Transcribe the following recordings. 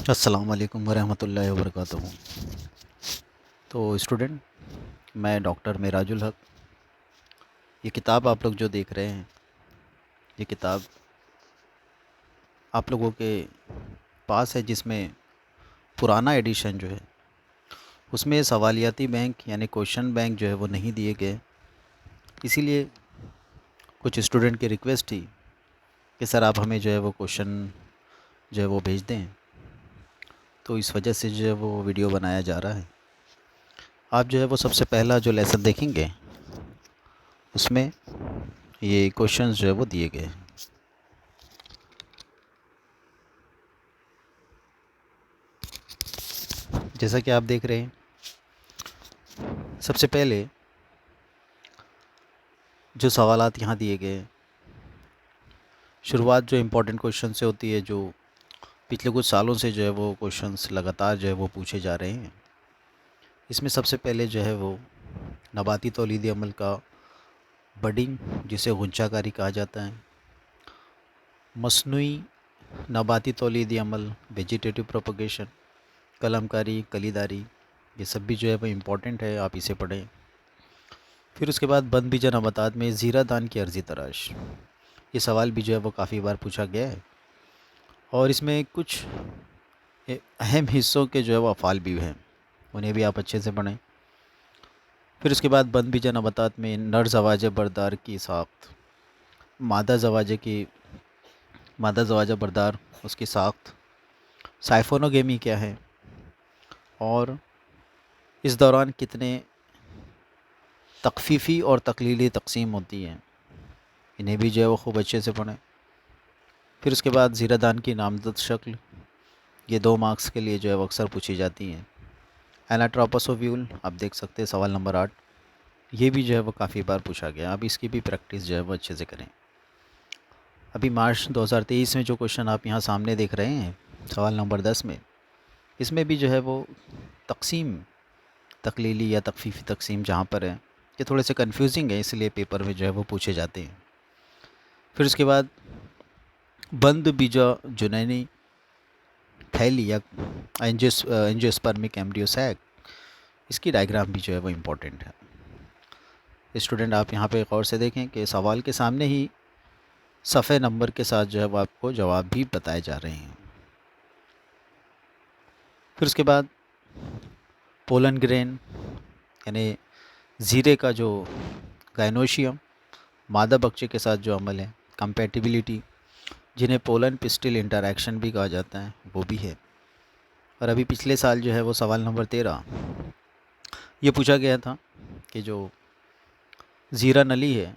अस्सलाम वालेकुम वरहमतुल्लाहि वबरकातुहू। तो स्टूडेंट, मैं डॉक्टर मेराजुल हक। ये किताब आप लोग जो देख रहे हैं, ये किताब आप लोगों के पास है, जिसमें पुराना एडिशन जो है उसमें सवालियाती बैंक यानी क्वेश्चन बैंक जो है वो नहीं दिए गए। इसीलिए कुछ स्टूडेंट की रिक्वेस्ट थी कि सर आप हमें जो है वो क्वेश्चन जो है वो भेज दें, तो इस वजह से जो है वो वीडियो बनाया जा रहा है। आप जो है वो सबसे पहला जो लेसन देखेंगे उसमें ये क्वेश्चंस जो है वो दिए गए हैं। जैसा कि आप देख रहे हैं, सबसे पहले जो सवालात यहाँ दिए गए हैं, शुरुआत जो इम्पोर्टेंट क्वेश्चन से होती है, जो पिछले कुछ सालों से जो है वो क्वेश्चंस लगातार जो है वो पूछे जा रहे हैं। इसमें सबसे पहले जो है वो नबाती तौलीदी अमल का बडिंग, जिसे गुंचाकारी कहा जाता है, मसनूई नबाती तौलीदी अमल वेजिटेटिव प्रोपगेशन, कलमकारी, कलीदारी, ये सब भी जो है वो इम्पोर्टेंट है, आप इसे पढ़ें। फिर उसके बाद बंद बीजा नबातात में ज़ीरा दान की अर्जी तराश, ये सवाल भी जो है वो काफ़ी बार पूछा गया है, और इसमें कुछ अहम हिस्सों के जो है वो अफ़ाल भी हैं, उन्हें भी आप अच्छे से पढ़ें। फिर उसके बाद बंद बीजा नबातात में नर ज़वाज बरदार की साख्त, मादा ज़वाज बरदार उसकी साख्त, साइफोनोगेमी क्या है, और इस दौरान कितने तखफ़ीफ़ी और तकलीली तकसीम होती हैं, इन्हें भी जो है वो खूब अच्छे से पढ़ें। फिर उसके बाद ज़ीरादान की नामज़द शक्ल, ये 2 मार्क्स के लिए जो है वो अक्सर पूछी जाती हैं। एनाट्रोपस ओव्यूल, आप देख सकते हैं सवाल नंबर 8, ये भी जो है वो काफ़ी बार पूछा गया। अब इसकी भी प्रैक्टिस जो है वो अच्छे से करें। अभी मार्च 2023 में जो क्वेश्चन आप यहाँ सामने देख रहे हैं, सवाल नंबर 10 में, इसमें भी जो है वो तकसीम, तकलीली या तखफ़ीफ़ी तकसीम जहाँ पर है, ये थोड़े से कन्फ्यूजिंग है, इसलिए पेपर में जो है वो पूछे जाते हैं। फिर उसके बाद बंद बीजा जुनैनी थैली या एंजियोस्पर्मिक एम्ब्रियो सैक, इसकी डायग्राम भी जो है वो इम्पोर्टेंट है। स्टूडेंट, आप यहाँ पे गौर से देखें कि सवाल के सामने ही सफ़े नंबर के साथ जो है वो आपको जवाब भी बताए जा रहे हैं। फिर उसके बाद पोलन ग्रेन यानी ज़ीरे का जो गायनोशियम, मादा बच्चे के साथ जो अमल है, कंपैटिबिलिटी, जिन्हें पोलन पिस्टिल इंटरैक्शन भी कहा जाता है, वो भी है। और अभी पिछले साल जो है वो सवाल नंबर 13 ये पूछा गया था कि जो ज़ीरा नली है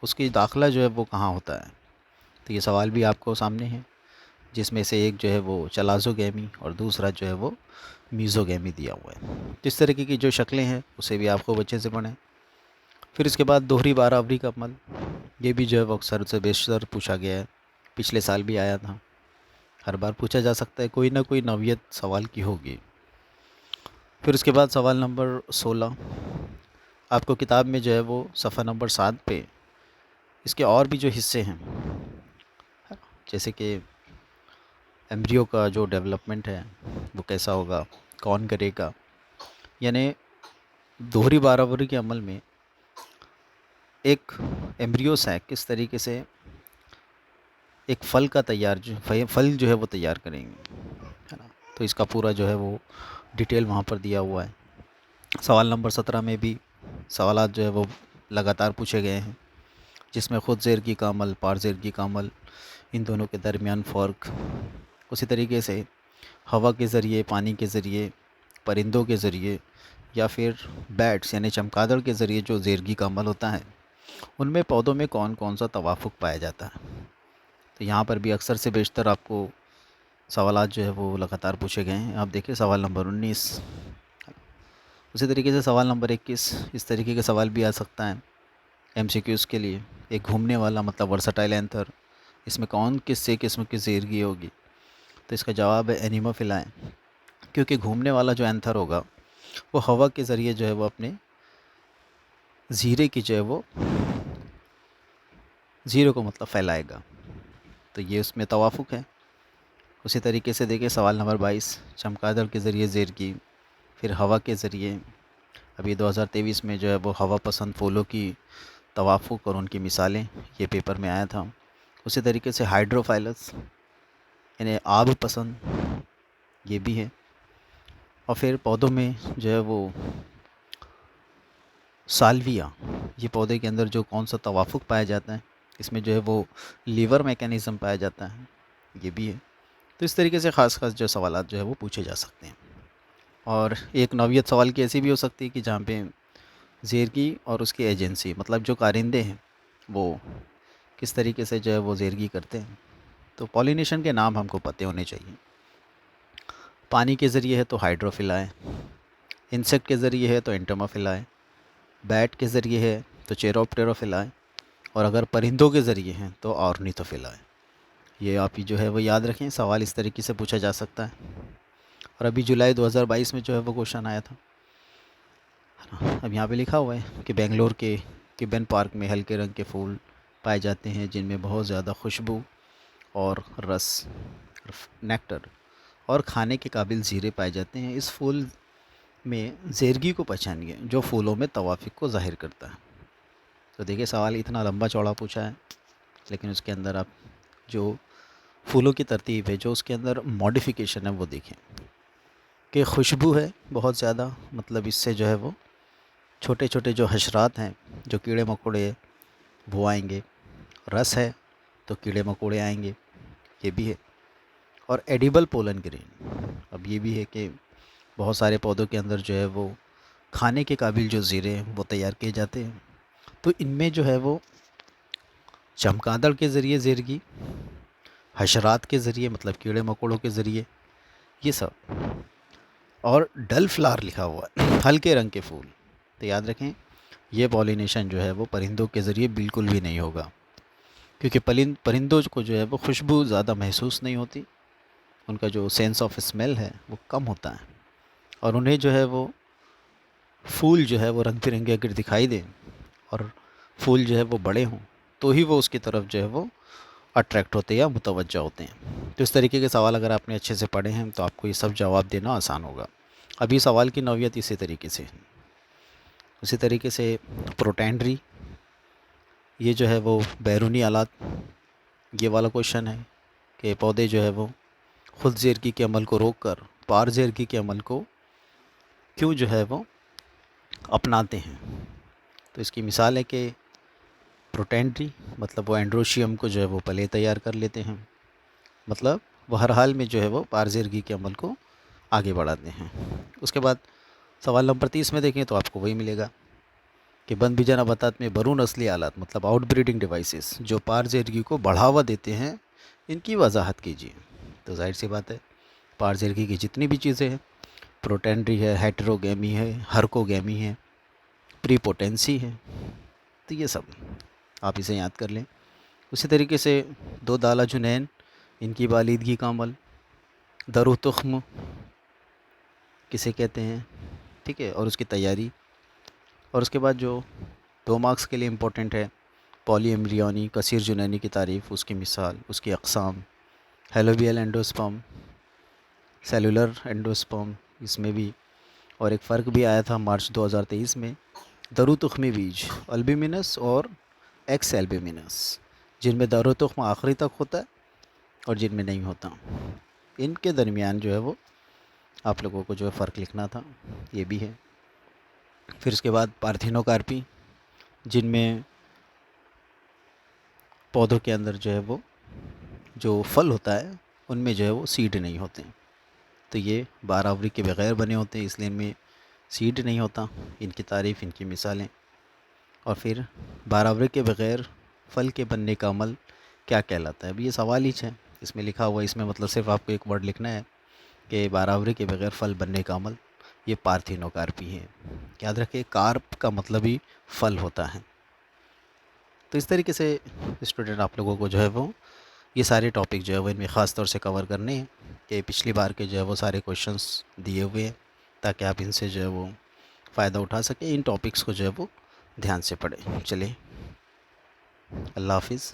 उसकी दाखिला जो है वो कहाँ होता है। तो ये सवाल भी आपको सामने है, जिसमें से एक जो है वो चलाज़ोगैमी और दूसरा जो है वो मीज़ोगैमी दिया हुआ है। तो इस तरीके की जो शक्लें हैं उसे भी आपको बच्चे से पढ़ें। फिर इसके बाद दोहरी बाराबरी का अमल, ये भी जो है वो अक्सर से बेशतर पूछा गया है, पिछले साल भी आया था, हर बार पूछा जा सकता है, कोई ना कोई नौयत सवाल की होगी। फिर उसके बाद सवाल नंबर 16 आपको किताब में जो है वो सफ़ा नंबर 7 पे इसके और भी जो हिस्से हैं, जैसे कि एम्ब्रियो का जो डेवलपमेंट है वो कैसा होगा, कौन करेगा, यानी दोहरी बाराबरी के अमल में एक एम्ब्रियो सैक किस तरीके से एक फल का फल जो है वो तैयार करेंगे, है ना। तो इसका पूरा जो है वो डिटेल वहाँ पर दिया हुआ है। सवाल नंबर 17 में भी सवालात जो है वो लगातार पूछे गए हैं, जिसमें ख़ुद ज़ेरगी का अमल, पार ज़ेरगी का अमल, इन दोनों के दरमियान फ़र्क, उसी तरीके से हवा के ज़रिए, पानी के ज़रिए, परिंदों के ज़रिए, या फिर बैट्स यानी चमगादड़ के ज़रिए जो ज़ेरगी का अमल होता है, उनमें पौधों में कौन कौन सा तवाफ़ुक पाया जाता है। तो यहाँ पर भी अक्सर से बेशतर आपको सवालात जो है वो लगातार पूछे गए हैं। आप देखिए सवाल नंबर 19, उसी तरीके से सवाल नंबर 21, इस तरीके का सवाल भी आ सकता है एमसीक्यूज़ के लिए। एक घूमने वाला मतलब वर्सटाइल एंथर, इसमें कौन किससे किस्म की ज़ेरगी होगी। तो इसका जवाब है एनीमोफिलाए, क्योंकि घूमने वाला जो एंथर होगा वो हवा के ज़रिए जो है वो अपने ज़ीरे की जो है वो ज़ीरे को मतलब फैलाएगा, तो ये उसमें तवाफ़ुक है। उसी तरीके से देखिए सवाल नंबर 22, चमगादड़ के ज़रिए ज़ेरगी, फिर हवा के ज़रिए, अभी 2023 में जो है वो हवा पसंद फूलों की तवाफ़ुक और उनकी मिसालें, ये पेपर में आया था। उसी तरीके से हाइड्रोफाइलस यानी आब पसंद, ये भी है। और फिर पौधों में जो है वो साल्विया, ये पौधे के अंदर जो कौन सा तवाफ़ुक पाया जाता है, इसमें जो है वो लीवर मैकेनिज़्म पाया जाता है, ये भी है। तो इस तरीके से ख़ास ख़ास जो सवालात जो है वो पूछे जा सकते हैं। और एक नौइयत सवाल की ऐसी भी हो सकती है कि जहाँ पे ज़ेरगी और उसकी एजेंसी, मतलब जो कारिंदे हैं वो किस तरीके से जो है वो ज़ेरगी करते हैं। तो पॉलिनेशन के नाम हमको पते होने चाहिए। पानी के ज़रिए है तो हाइड्रोफिला है, इंसेक्ट के ज़रिए है तो एंटोमोफिला है, बैट के ज़रिए है तो चेरोप्टेरोफिला है, और अगर परिंदों के ज़रिए हैं तो ऑर्निथोफिला है। ये आप ही जो है वो याद रखें, सवाल इस तरीके से पूछा जा सकता है। और अभी जुलाई 2022 में जो है वो क्वेश्चन आया था। अब यहाँ पे लिखा हुआ है कि बेंगलोर के किबन पार्क में हल्के रंग के फूल पाए जाते हैं जिनमें बहुत ज़्यादा खुशबू और रस, नेक्टर और खाने के काबिल ज़ीरे पाए जाते हैं। इस फूल में ज़ेरगी को पहचानिए जो फूलों में तवाफ़ुक को ज़ाहिर करता है। तो देखिए सवाल इतना लंबा चौड़ा पूछा है, लेकिन उसके अंदर आप जो फूलों की तरतीब है, जो उसके अंदर मॉडिफिकेशन है, वो देखें कि खुशबू है बहुत ज़्यादा, मतलब इससे जो है वो छोटे छोटे जो हशरात हैं, जो कीड़े मकोड़े, वो आएंगे। रस है तो कीड़े मकोड़े आएंगे, ये भी है। और एडिबल पोलन ग्रेन, अब ये भी है कि बहुत सारे पौधों के अंदर जो है वो खाने के काबिल जो ज़ीरे हैं वो तैयार किए जाते हैं। तो इनमें जो है वो चमगादड़ के ज़रिए ज़ेरगी, हशरात के ज़रिए मतलब कीड़े मकोड़ों के ज़रिए, ये सब। और डल फ्लावर लिखा हुआ है, हल्के रंग के फूल, तो याद रखें ये पॉलिनेशन जो है वो परिंदों के ज़रिए बिल्कुल भी नहीं होगा, क्योंकि परिंदों को जो है वो खुशबू ज़्यादा महसूस नहीं होती, उनका जो सेंस ऑफ स्मेल है वो कम होता है, और उन्हें जो है वो फूल जो है वो रंग बिरंगे अगर दिखाई दें और फूल जो है वो बड़े हों तो ही वो उसकी तरफ जो है वो अट्रैक्ट होते हैं या मुतवज्जा होते हैं। तो इस तरीके के सवाल अगर आपने अच्छे से पढ़े हैं तो आपको ये सब जवाब देना आसान होगा। अभी सवाल की नौइयत इसी तरीके से है। उसी तरीके से प्रोटेंड्री, ये जो है वो बैरूनी आलात, ये वाला क्वेश्चन है कि पौधे जो है वो खुद ज़ेरगी के अमल को रोक कर पार ज़ेरगी के अमल को क्यों जो है वो अपनाते हैं। तो इसकी मिसाल है कि प्रोटेंड्री मतलब वो एंड्रोशियम को जो है वो पहले तैयार कर लेते हैं, मतलब वो हर हाल में जो है वो पार ज़ेरगी के अमल को आगे बढ़ाते हैं। उसके बाद सवाल नंबर 30 में देखें तो आपको वही मिलेगा कि बंद बीजा नबातात में बरून असली आलात मतलब आउटब्रीडिंग डिवाइसेस जो पार ज़ेरगी को बढ़ावा देते हैं, इनकी वजाहत कीजिए। तो जाहिर सी बात है पार ज़ेरगी की जितनी भी चीज़ें हैं, प्रोटेंड्री है, हेटेरोगेमी है, हरकोगेमी है, प्रीपोटेंसी है, तो ये सब आप इसे याद कर लें। उसी तरीके से दो दाला जुनैन, इनकी बालीदगी का अमल, दरो तुख्म किसे कहते हैं, ठीक है, और उसकी तैयारी। और उसके बाद जो 2 मार्क्स के लिए इम्पोर्टेंट है, पॉली एम्ब्रियोनी कसीर जुनैनी की तारीफ़, उसकी मिसाल, उसकी अक़साम, हेलोबियल एंडोस्पर्म, सेलुलर एंडोस्पर्म, इसमें भी। और एक फ़र्क भी आया था मार्च 2023 में, दरो तुख्मी बीज अल्बुमिनस और एक्स एल्बुमिनस, जिनमें दरो तुख्म आखिरी तक होता है और जिनमें नहीं होता, इनके दरमियान जो है वो आप लोगों को जो है फ़र्क लिखना था, ये भी है। फिर उसके बाद पार्थिनोकार्पी, जिनमें पौधों के अंदर जो है वो जो फल होता है उनमें जो है वो सीड नहीं होते, तो ये बारावरी के बग़ैर बने होते हैं, इसलिए इनमें सीड नहीं होता। इनकी तारीफ़, इनकी मिसालें। और फिर बारावरी के बग़ैर फल के बनने का अमल क्या कहलाता है। अभी ये सवाल ही है, इसमें लिखा हुआ है, इसमें मतलब सिर्फ आपको एक वर्ड लिखना है कि बारावरी के बग़ैर फल बनने का अमल, ये पार्थिनोकार्पी है। याद रखिए कार्प का मतलब ही फल होता है। तो इस तरीके से स्टूडेंट आप लोगों को जो है वो ये सारे टॉपिक जो है वो इनमें ख़ास तौर से कवर करने हैं कि पिछली बार के जो है वो सारे क्वेश्चंस दिए हुए हैं, ताकि आप इनसे जो है वो फ़ायदा उठा सकें। इन टॉपिक्स को जो है वो ध्यान से पढ़ें। चलिए, अल्लाह हाफिज़।